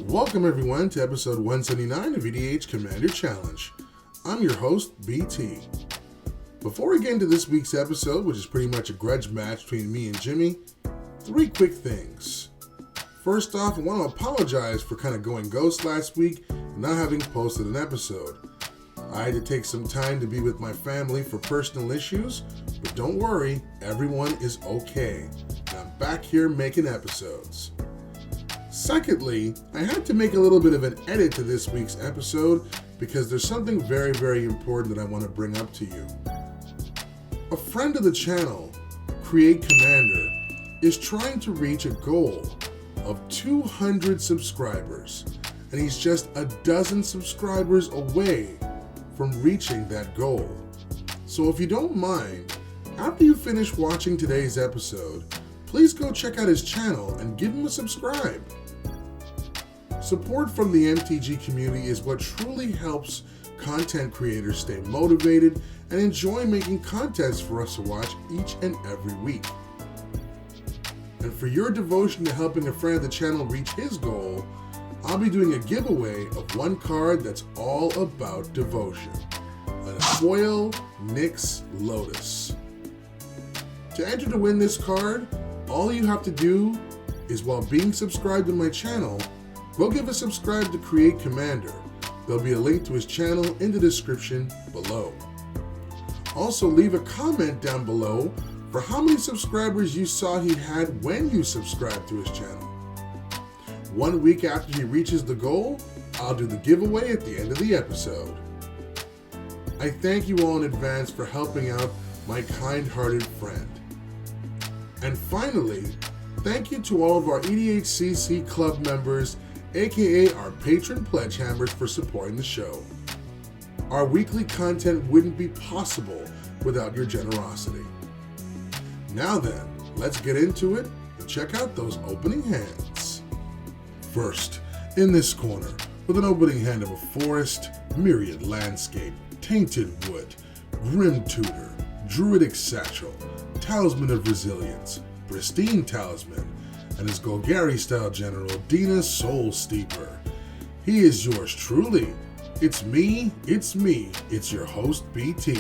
Welcome everyone to episode 179 of EDH Commander Challenge. I'm your host, BT. Before we get into this week's episode, which is pretty much a grudge match between me and Jimmy, 3 quick things. First off, I want to apologize for kind of going ghost last week and not having posted an episode. I had to take some time to be with my family for personal issues, but don't worry, everyone is okay. I'm back here making episodes. Secondly, I had to make a little bit of an edit to this week's episode because there's something very, very important that I want to bring up to you. A friend of the channel, Create Commander, is trying to reach a goal of 200 subscribers, and he's just a dozen subscribers away from reaching that goal. So if you don't mind, after you finish watching today's episode, please go check out his channel and give him a subscribe. Support from the MTG community is what truly helps content creators stay motivated and enjoy making contests for us to watch each and every week. And for your devotion to helping a friend of the channel reach his goal, I'll be doing a giveaway of one card that's all about devotion. An Foil Nyx Lotus. To enter to win this card, all you have to do is, while being subscribed to my channel, go give a subscribe to Create Commander. There'll be a link to his channel in the description below. Also, leave a comment down below for how many subscribers you saw he had when you subscribed to his channel. 1 week after he reaches the goal, I'll do the giveaway at the end of the episode. I thank you all in advance for helping out my kind-hearted friend. And finally, thank you to all of our EDHCC club members, aka our patron pledge hammers, for supporting the show. Our weekly content wouldn't be possible without your generosity. Now then, let's get into it and check out those opening hands. First, in this corner, with an opening hand of a forest, myriad landscape, tainted wood, grim tutor, druidic satchel, talisman of resilience, pristine talisman, and his Golgari-style general, Dina Soul Steeper. He is yours truly. It's me, it's your host, BT.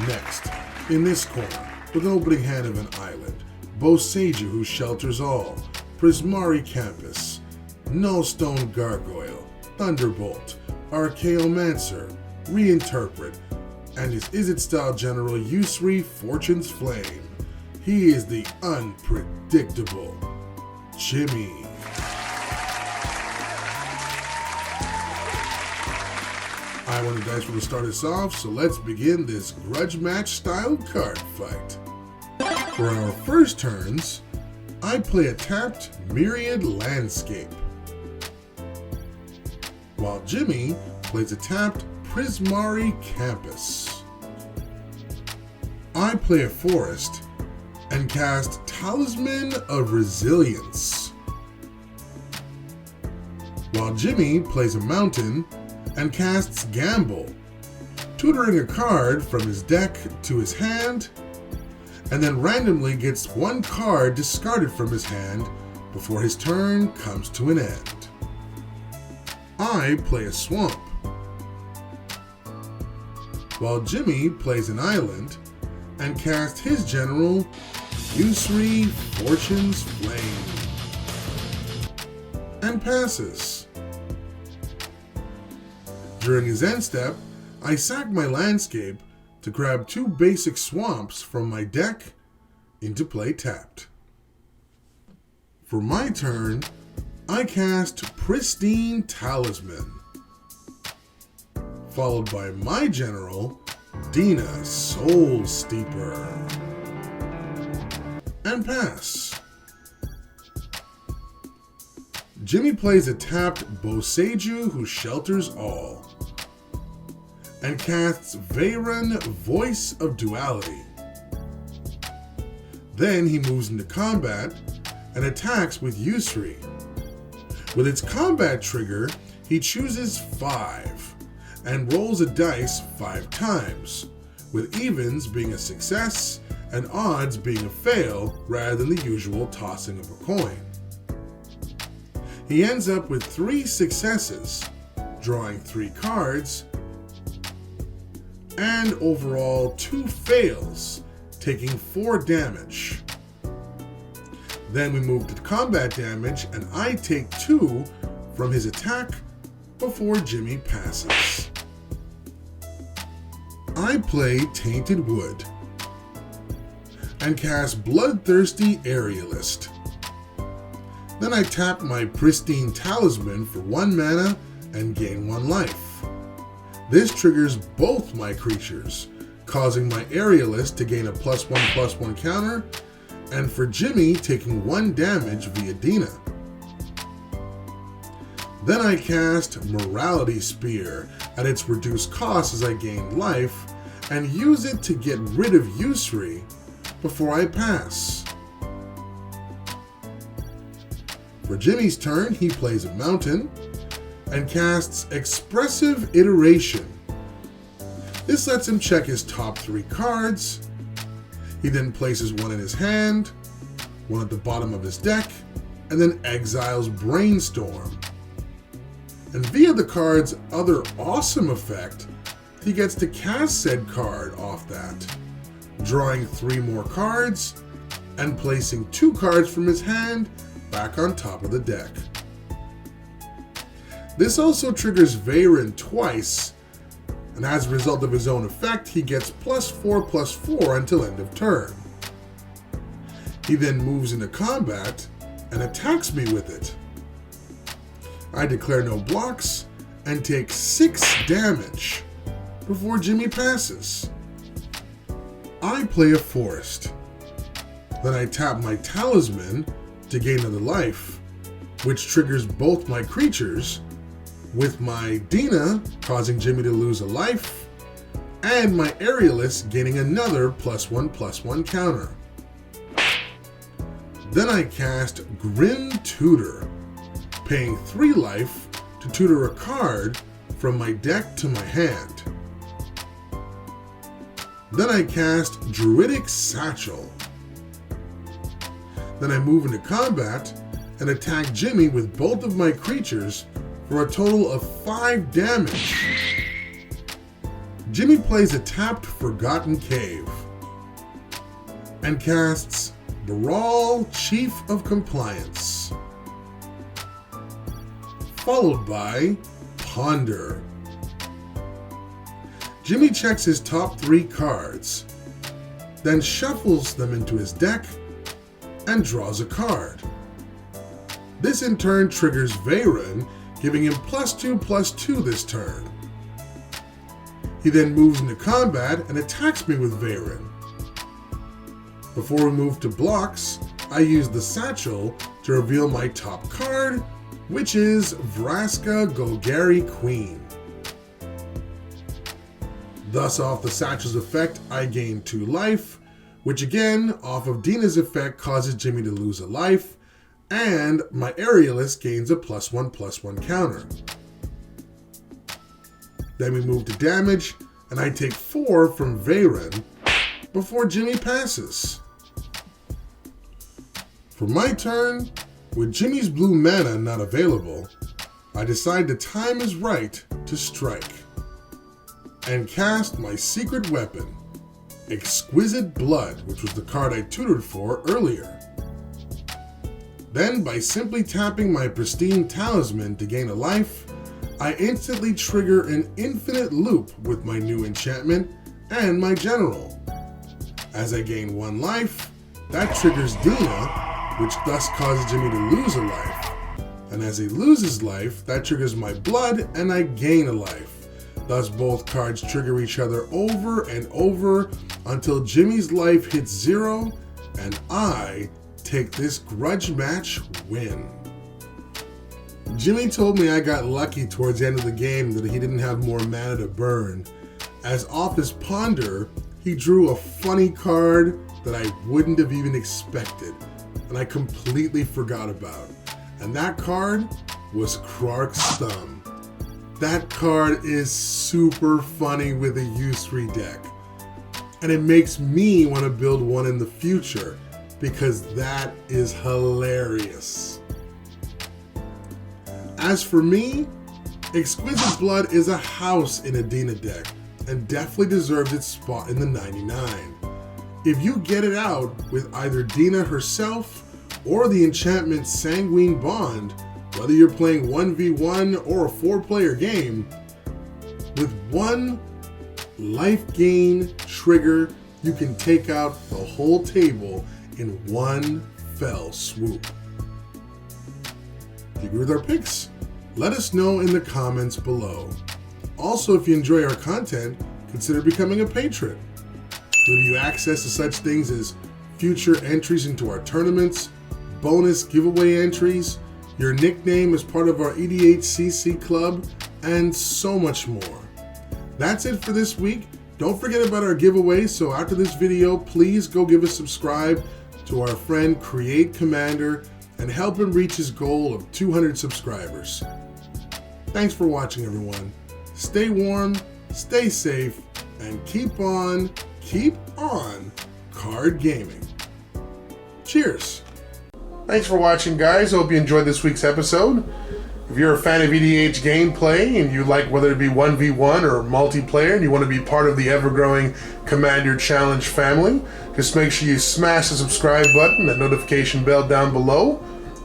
Next, in this corner, with an opening hand of an island, Boseiju who shelters all, Prismari Campus, Nullstone Gargoyle, Thunderbolt, Archaeomancer, Reinterpret, and his Izzet-style general, Yusri Fortune's Flame. He is the unpredictable Jimmy. I want the dice roll to start us off, so let's begin this grudge match style card fight. For our first turns, I play a tapped Myriad Landscape, while Jimmy plays a tapped Prismari Campus. I play a forest and cast Talisman of Resilience, while Jimmy plays a mountain and casts Gamble, tutoring a card from his deck to his hand, and then randomly gets one card discarded from his hand before his turn comes to an end. I play a swamp, while Jimmy plays an island and casts his general, Yusri Fortune's Flame, and passes. During his end step, I sack my landscape to grab 2 basic swamps from my deck into play tapped. For my turn, I cast Pristine Talisman, followed by my general, Dina Soul Steeper, and pass. Jimmy plays a tapped Boseiju who shelters all, and casts Veyran Voice of Duality. Then he moves into combat and attacks with Yusri. With its combat trigger, he chooses 5 and rolls a dice 5 times, with evens being a success and odds being a fail rather than the usual tossing of a coin. He ends up with 3 successes, drawing 3 cards, and overall 2 fails, taking 4 damage. Then we move to combat damage, and I take 2 from his attack before Jimmy passes. I play Tainted Wood and cast Bloodthirsty Aerialist. Then I tap my Pristine Talisman for 1 mana and gain 1 life. This triggers both my creatures, causing my Aerialist to gain a +1/+1 counter, and for Jimmy taking 1 damage via Dina. Then I cast Morality Spear at its reduced cost as I gain life, and use it to get rid of Yusri before I pass. For Jimmy's turn, he plays a mountain and casts Expressive Iteration. This lets him check his top 3 cards. He then places 1 in his hand, 1 at the bottom of his deck, and then exiles Brainstorm. And via the card's other awesome effect, he gets to cast said card off that, drawing 3 more cards and placing 2 cards from his hand back on top of the deck. This also triggers Veyron twice, and as a result of his own effect, he gets +4/+4 until end of turn. He then moves into combat and attacks me with it. I declare no blocks and take 6 damage before Jimmy passes. I play a Forest. Then I tap my Talisman to gain another life, which triggers both my creatures, with my Dina causing Jimmy to lose a life, and my Aerialist gaining another +1/+1 counter. Then I cast Grim Tutor, paying 3 life to tutor a card from my deck to my hand. Then I cast Druidic Satchel. Then I move into combat and attack Jimmy with both of my creatures for a total of 5 damage. Jimmy plays a tapped Forgotten Cave and casts Baral, Chief of Compliance, followed by Ponder. Jimmy checks his top 3 cards, then shuffles them into his deck and draws a card. This in turn triggers Veyron, giving him +2/+2 this turn. He then moves into combat and attacks me with Veyron. Before we move to blocks, I use the Satchel to reveal my top card, which is Vraska Golgari Queen. Thus, off the Satchel's effect, I gain 2 life, which again, off of Dina's effect, causes Jimmy to lose a life, and my Aerialist gains a +1/+1 counter. Then we move to damage, and I take 4 from Veyron before Jimmy passes. For my turn, with Jimmy's blue mana not available, I decide the time is right to strike, and cast my secret weapon, Exquisite Blood, which was the card I tutored for earlier. Then, by simply tapping my Pristine Talisman to gain a life, I instantly trigger an infinite loop with my new enchantment and my general. As I gain 1 life, that triggers Dina, which thus causes Jimmy to lose a life. And as he loses life, that triggers my blood and I gain a life. Thus both cards trigger each other over and over until Jimmy's life hits 0 and I take this grudge match win. Jimmy told me I got lucky towards the end of the game that he didn't have more mana to burn, as off his Ponder, he drew a funny card that I wouldn't have even expected, and I completely forgot about. And that card was Krark's Thumb. That card is super funny with a Yusri deck. and it makes me want to build one in the future because that is hilarious. As for me, Exquisite Blood is a house in a Dina deck and definitely deserves its spot in the 99. If you get it out with either Dina herself or the enchantment Sanguine Bond, whether you're playing 1v1 or a 4-player game, with one life gain trigger, you can take out the whole table in one fell swoop. Do you agree with our picks? Let us know in the comments below. Also, if you enjoy our content, consider becoming a patron. We'll give you access to such things as future entries into our tournaments, bonus giveaway entries, your nickname as part of our EDHCC club, and so much more. That's it for this week. Don't forget about our giveaway, so after this video, please go give a subscribe to our friend Create Commander and help him reach his goal of 200 subscribers. Thanks for watching, everyone. Stay warm, stay safe, and keep on card gaming. Cheers. Thanks for watching, guys. Hope you enjoyed this week's episode. If you're a fan of EDH gameplay and you like whether it be 1v1 or multiplayer and you want to be part of the ever-growing Commander Challenge family, just make sure you smash the subscribe button and notification bell down below.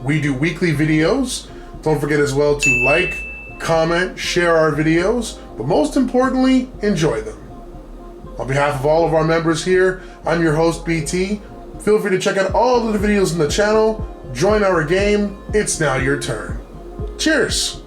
We do weekly videos. Don't forget as well to like, comment, share our videos, but most importantly, enjoy them. On behalf of all of our members here, I'm your host, BT. Feel free to check out all of the videos in the channel, join our game. It's now your turn. Cheers!